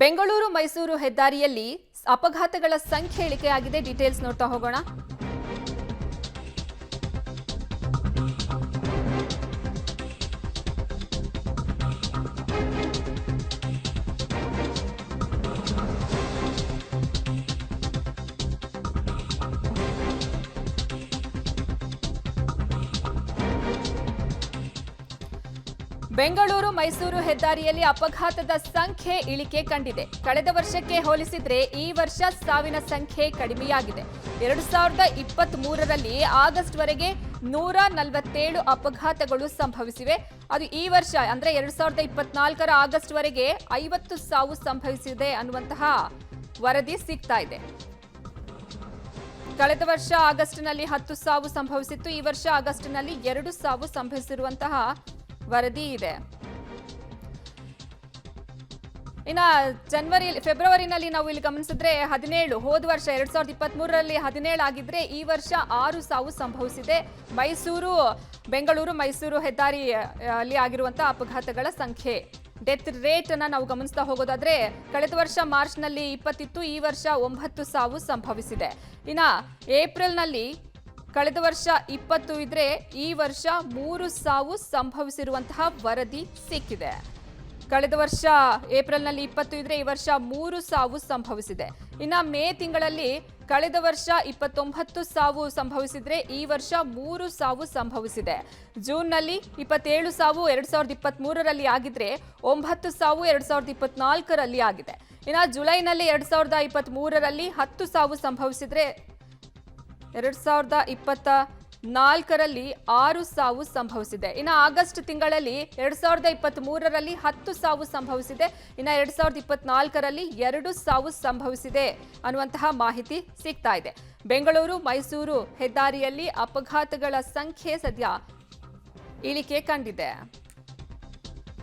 ಬೆಂಗಳೂರು ಮೈಸೂರು ಹೆದ್ದಾರಿಯಲ್ಲಿ ಅಪಘಾತಗಳ ಸಂಖ್ಯೆ ಇಳಿಕೆಯಾಗಿದೆ. ಡೀಟೇಲ್ಸ್ ನೋಡ್ತಾ ಹೋಗೋಣ. ಬೆಂಗಳೂರು ಮೈಸೂರು ಹೆದ್ದಾರಿಯಲ್ಲಿ ಅಪಘಾತದ ಸಂಖ್ಯೆ ಇಳಿಕೆ ಕಂಡಿದೆ. ಕಳೆದ ವರ್ಷಕ್ಕೆ ಹೋಲಿಸಿದ್ರೆ ಈ ವರ್ಷ ಸಾವಿನ ಸಂಖ್ಯೆ ಕಡಿಮೆಯಾಗಿದೆ. 2023ರಲ್ಲಿ ಆಗಸ್ಟ್ ವರೆಗೆ 147 ಅಪಘಾತಗಳು ಸಂಭವಿಸಿವೆ. ಅದು ಈ ವರ್ಷ ಅಂದ್ರೆ 2024ರ ಆಗಸ್ಟ್ ವರೆಗೆ 50 ಸಾವು ಸಂಭವಿಸಿದೆ ಅನ್ನುವಂತಹ ವರದಿ ಸಿಗ್ತಾ ಇದೆ. ಕಳೆದ ವರ್ಷ ಆಗಸ್ಟ್ನಲ್ಲಿ 10 ಸಾವು ಸಂಭವಿಸಿತ್ತು. ಈ ವರ್ಷ ಆಗಸ್ಟ್ನಲ್ಲಿ 2 ಸಾವು ಸಂಭವಿಸಿರುವಂತಹ ವರದಿ ಇದೆ. ಫೆಬ್ರವರಿನಲ್ಲಿ ನಾವು ಇಲ್ಲಿ ಗಮನಿಸಿದ್ರೆ 17, ಹೋದ ವರ್ಷ 2023ರಲ್ಲಿ 17 ಆಗಿದ್ರೆ ಈ ವರ್ಷ 6 ಸಾವು ಸಂಭವಿಸಿದೆ. ಬೆಂಗಳೂರು ಮೈಸೂರು ಹೆದ್ದಾರಿಯಲ್ಲಿ ಆಗಿರುವಂತಹ ಅಪಘಾತಗಳ ಸಂಖ್ಯೆ, ಡೆತ್ ರೇಟ್ ಅನ್ನ ನಾವು ಗಮನಿಸ್ತಾ ಹೋಗೋದಾದ್ರೆ ಕಳೆದ ವರ್ಷ ಮಾರ್ಚ್ನಲ್ಲಿ 20 ಇತ್ತು, ಈ ವರ್ಷ 9 ಸಾವು ಸಂಭವಿಸಿದೆ. ಏಪ್ರಿಲ್ನಲ್ಲಿ ಕಳೆದ ವರ್ಷ 20 ಇದ್ರೆ ಈ ವರ್ಷ 3 ಸಾವು ಸಂಭವಿಸಿರುವಂತಹ ವರದಿ ಸಿಕ್ಕಿದೆ. ಕಳೆದ ವರ್ಷ ಏಪ್ರಿಲ್ನಲ್ಲಿ 20 ಇದ್ರೆ ಈ ವರ್ಷ 3 ಸಾವು ಸಂಭವಿಸಿದೆ. ಮೇ ತಿಂಗಳಲ್ಲಿ ಕಳೆದ ವರ್ಷ 29 ಸಾವು ಸಂಭವಿಸಿದ್ರೆ ಈ ವರ್ಷ 3 ಸಾವು ಸಂಭವಿಸಿದೆ. ಜೂನ್ನಲ್ಲಿ 27 ಸಾವು 2023ರಲ್ಲಿ ಆಗಿದ್ರೆ 9 ಸಾವು 2024ರಲ್ಲಿ ಆಗಿದೆ. ಜುಲೈನಲ್ಲಿ 2023ರಲ್ಲಿ 10 ಸಾವು ಸಂಭವಿಸಿದ್ರೆ 2024ರಲ್ಲಿ 6 ಸಾವು ಸಂಭವಿಸಿದೆ. ಆಗಸ್ಟ್ ತಿಂಗಳಲ್ಲಿ 2023ರಲ್ಲಿ 10 ಸಾವು ಸಂಭವಿಸಿದೆ. 2024ರಲ್ಲಿ 2 ಸಾವು ಸಂಭವಿಸಿದೆ ಅನ್ನುವಂತಹ ಮಾಹಿತಿ ಸಿಗ್ತಾ ಇದೆ. ಬೆಂಗಳೂರು ಮೈಸೂರು ಹೆದ್ದಾರಿಯಲ್ಲಿ ಅಪಘಾತಗಳ ಸಂಖ್ಯೆ ಸದ್ಯ ಇಳಿಕೆ ಕಂಡಿದೆ.